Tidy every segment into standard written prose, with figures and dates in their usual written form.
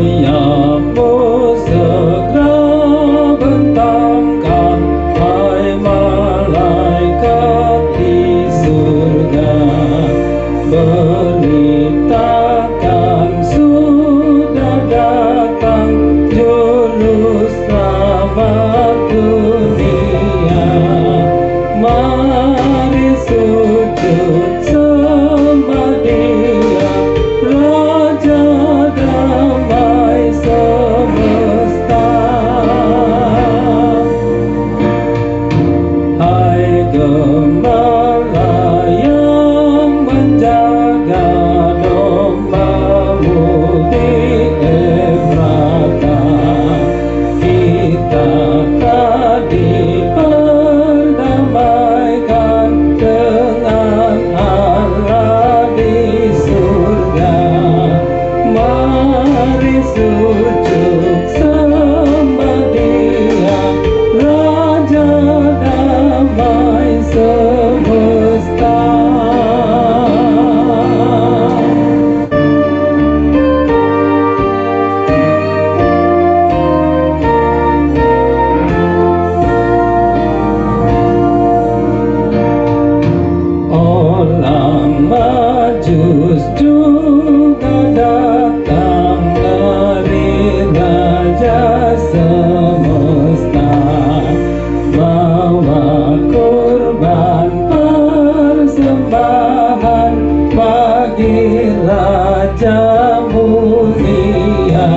Sayapmu segera bentangkan, hai malaikat di surga, beritakan sudah datang juru selamat dunia. Mari sujud sembah Dia, Raja damai semesta. Hai gembala yang menjaga domba-Mu di Efrata, kita tadi perdamaikan dengan Allah di surga. Mari sujud sembah Dia, Raja damai semesta. Orang Majus juga datang dari Raja semesta, bawa kurban persembahan bagi Raja mulia.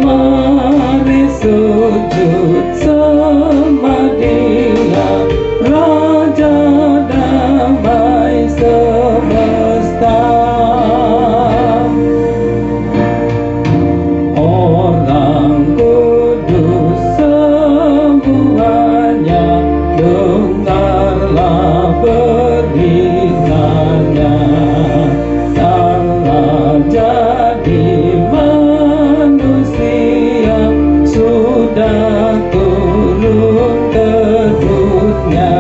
Mari sujud sembah Dia, Raja damai semesta. Orang kudus semuanya, dengarlah beritanya. Allah jadi manusia, sudah turun ke dunia.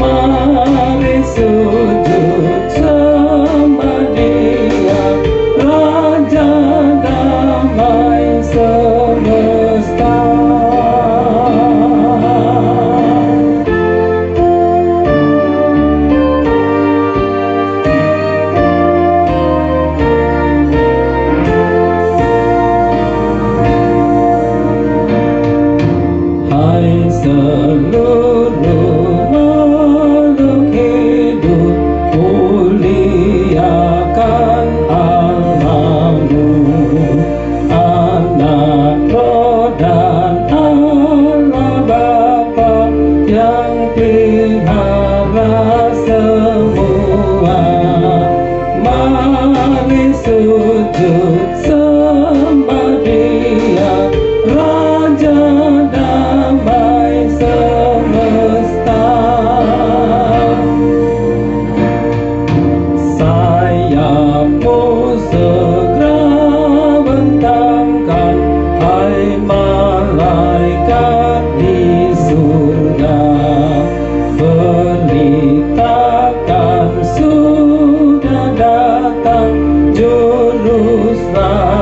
Mari sujud sembah Dia, Raja damai semesta. Hai seluruh makhluk hidup, muliakan Allah-Mu. Anak Roh dan Allah Bapa yang pelihara semua. Mari sujud sembah Dia, Raja damai semesta. Sayapmu segera bentangkan, hai malaikat di surga, beritakan sudah datang juru selamat